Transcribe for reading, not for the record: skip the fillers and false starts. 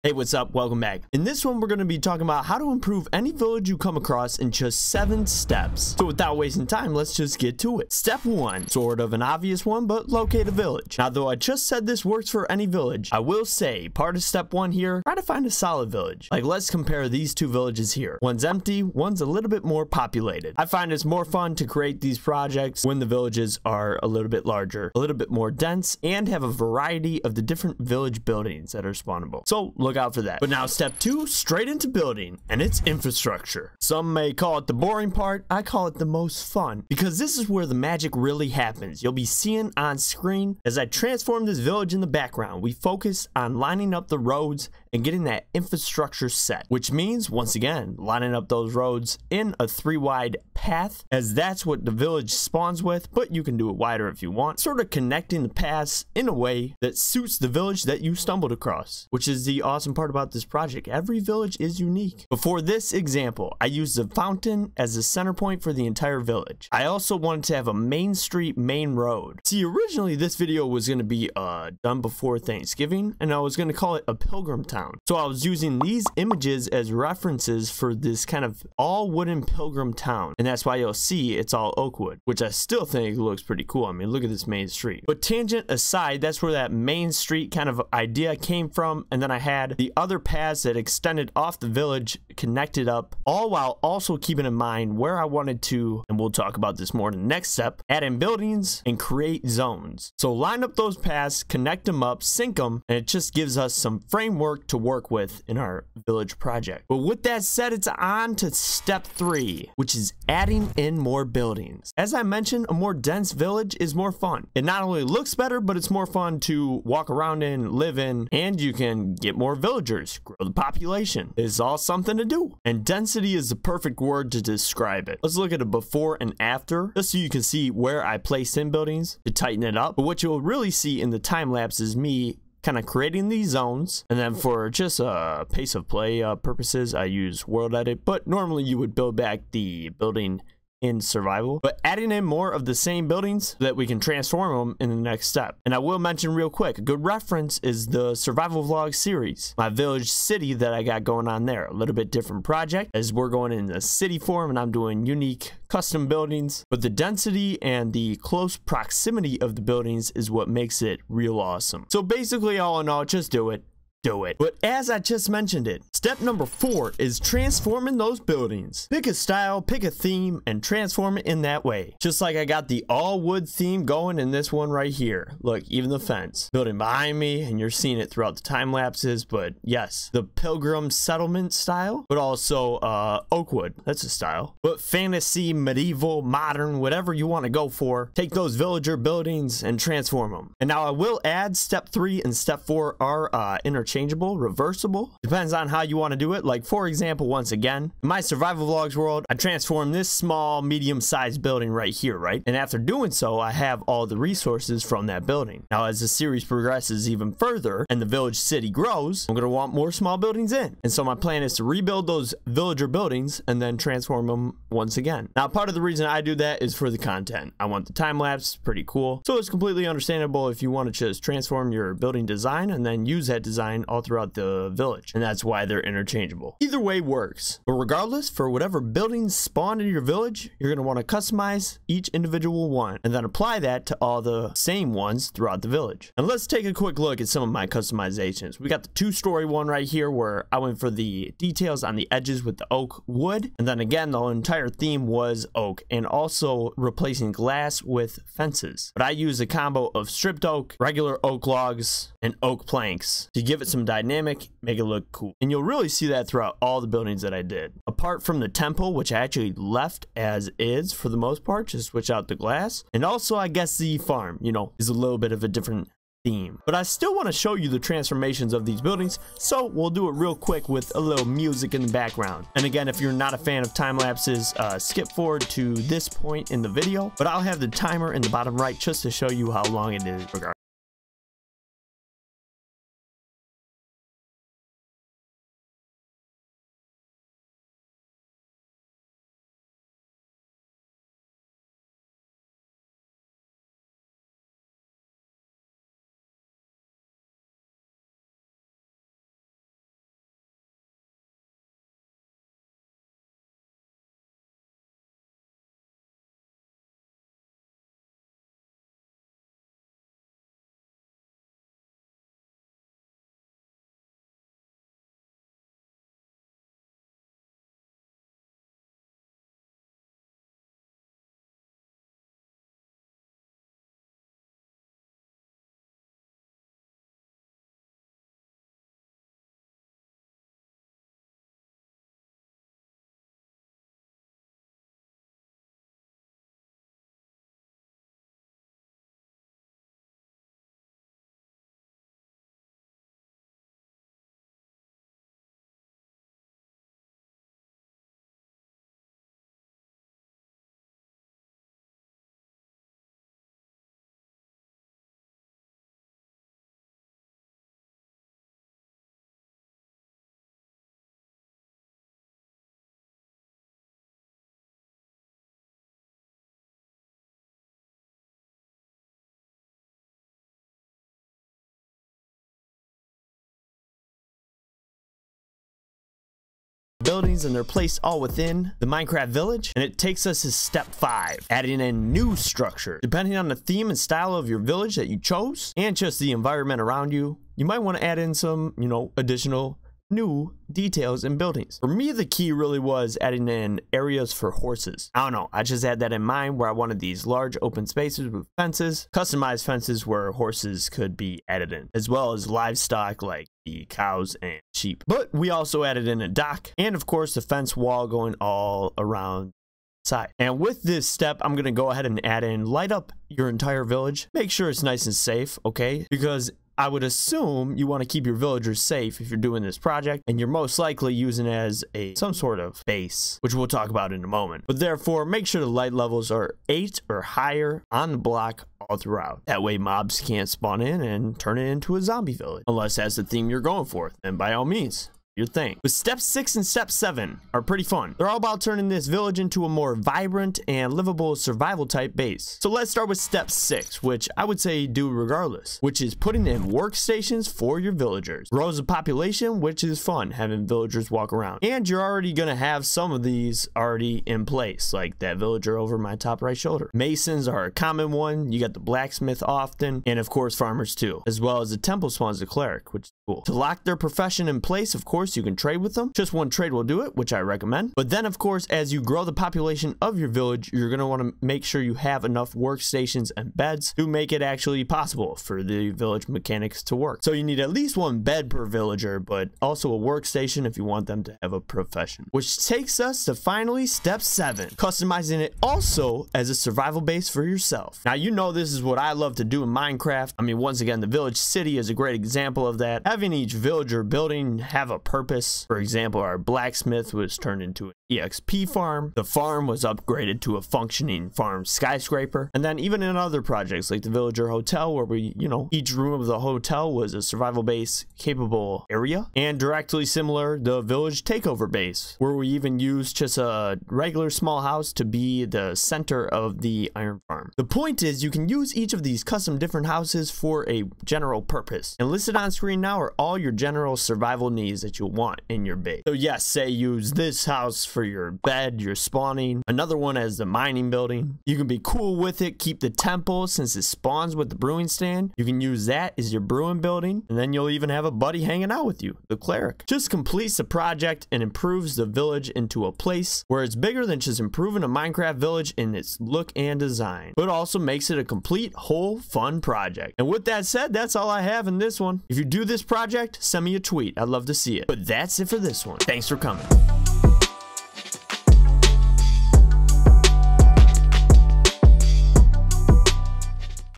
Hey, what's up? Welcome back. In this one, we're going to be talking about how to improve any village you come across in just 7 steps. So without wasting time, let's just get to it. Step 1, sort of an obvious one, but locate a village. Now, though I just said this works for any village, I will say part of step 1 here, try to find a solid village. Like, let's compare these 2 villages here. One's empty, one's a little bit more populated. I find it's more fun to create these projects when the villages are a little bit larger, a little bit more dense, and have a variety of the different village buildings that are spawnable. So look out for that. But now step 2, straight into building, and it's infrastructure. Some may call it the boring part. I call it the most fun, because this is where the magic really happens. You'll be seeing on screen as I transform this village in the background. We focus on lining up the roads and getting that infrastructure set, which means, once again, lining up those roads in a 3-wide path, as that's what the village spawns with, but you can do it wider if you want, sort of connecting the paths in a way that suits the village that you stumbled across, which is the awesome part about this project. Every village is unique. Before this example, I used a fountain as the center point for the entire village. I also wanted to have a main street, main road. See, originally this video was going to be done before Thanksgiving, and I was going to call it a pilgrim town. So I was using these images as references for this kind of all wooden pilgrim town, and that's why you'll see it's all oak wood, which I still think looks pretty cool. I mean, look at this main street. But tangent aside, that's where that main street kind of idea came from, and then I had the other paths that extended off the village connected up, all while also keeping in mind where I wanted to, and we'll talk about this more in the next step, add in buildings and create zones. So line up those paths, connect them up, sync them, and it just gives us some framework to work with in our village project. But with that said, it's on to step 3, which is adding in more buildings. As I mentioned, a more dense village is more fun. It not only looks better, but it's more fun to walk around in, live in, and you can get more villagers, grow the population. It's all something to do. And density is the perfect word to describe it. Let's look at a before and after, just so you can see where I placed in buildings to tighten it up. But what you'll really see in the time lapse is me kind of creating these zones, and then for just pace of play purposes, I use world edit, but normally you would build back the building in survival, but adding in more of the same buildings so that we can transform them in the next step. And I will mention real quick, a good reference is the survival vlog series, my village city that I got going on there. A little bit different project as we're going in the city form, and I'm doing unique custom buildings, but the density and the close proximity of the buildings is what makes it real awesome. So basically, all in all, just do it. But as I just mentioned it, step number 4 is transforming those buildings. Pick a style, pick a theme, and transform it in that way. Just like I got the all wood theme going in this one right here. Look, even the fence building behind me, and you're seeing it throughout the time lapses. But yes, the pilgrim settlement style, but also oak wood, that's a style. But fantasy, medieval, modern, whatever you want to go for, take those villager buildings and transform them. And now I will add step 3 and step 4 are interchangeable, reversible, depends on how you want to do it. Like, for example, once again, in my survival vlogs world, I transformed this small medium-sized building right here, right? And after doing so, I have all the resources from that building. Now, as the series progresses even further and the village city grows, I'm going to want more small buildings in, and so my plan is to rebuild those villager buildings and then transform them once again. Now, part of the reason I do that is for the content. I want the time lapse, pretty cool, so it's completely understandable if you want to just transform your building design and then use that design all throughout the village, and that's why they're interchangeable. Either way works, but regardless, for whatever buildings spawn in your village, you're going to want to customize each individual one and then apply that to all the same ones throughout the village. And let's take a quick look at some of my customizations. We got the 2-story one right here where I went for the details on the edges with the oak wood, and then again the entire theme was oak, and also replacing glass with fences. But I used a combo of stripped oak, regular oak logs, and oak planks to give it some dynamic, make it look cool. And you'll really see that throughout all the buildings that I did. Apart from the temple, which I actually left as is for the most part, just switch out the glass. And also, I guess the farm, you know, is a little bit of a different theme. But I still want to show you the transformations of these buildings, so we'll do it real quick with a little music in the background. And again, if you're not a fan of time lapses, skip forward to this point in the video, but I'll have the timer in the bottom right just to show you how long it is. buildings and they're placed all within the Minecraft village. And it takes us to step 5, adding in new structure. Depending on the theme and style of your village that you chose and just the environment around you, you might want to add in some, additional new details in buildings. For me, the key really was adding in areas for horses. I don't know, I just had that in mind where I wanted these large open spaces with fences, customized fences where horses could be added in, as well as livestock like the cows and sheep. But we also added in a dock and of course the fence wall going all around side. And with this step, I'm going to go ahead and add in light up your entire village. Make sure it's nice and safe, okay? Because I would assume you want to keep your villagers safe if you're doing this project, and you're most likely using it as some sort of base, which we'll talk about in a moment. But therefore, make sure the light levels are 8 or higher on the block all throughout. That way mobs can't spawn in and turn it into a zombie village, unless that's the theme you're going for. Then by all means, your thing. But step 6 and step 7 are pretty fun. They're all about turning this village into a more vibrant and livable survival type base. So let's start with step 6, which I would say do regardless, which is putting in workstations for your villagers. Grows the population, which is fun, having villagers walk around. And you're already gonna have some of these already in place, like that villager over my top right shoulder. Masons are a common one. You got the blacksmith often, and of course farmers too, as well as the temple spawns the cleric, which is cool. To lock their profession in place, of course, you can trade with them. Just one trade will do it, which I recommend. But then of course, as you grow the population of your village, you're going to want to make sure you have enough workstations and beds to make it actually possible for the village mechanics to work. So you need at least one bed per villager, but also a workstation if you want them to have a profession. Which takes us to finally step 7, customizing it also as a survival base for yourself. Now, you know this is what I love to do in Minecraft. I mean, once again, the village city is a great example of that. Having each villager building have a purpose. For example, our blacksmith was turned into an EXP farm. The farm was upgraded to a functioning farm skyscraper. And then even in other projects like the villager hotel, where we, each room of the hotel was a survival base capable area. And directly similar, the village takeover base, where we even used just a regular small house to be the center of the iron farm. The point is, you can use each of these custom different houses for a general purpose. And listed on screen now are all your general survival needs that you'll want in your base. So yes, say use this house for your bed, your spawning, another one as the mining building. You can be cool with it, keep the temple since it spawns with the brewing stand. You can use that as your brewing building, and then you'll even have a buddy hanging out with you, the cleric. Just completes the project and improves the village into a place where it's bigger than just improving a Minecraft village in its look and design, but also makes it a complete, whole, fun project. And with that said, that's all I have in this one. If you do this project, send me a tweet. I'd love to see it. But that's it for this one. Thanks for coming.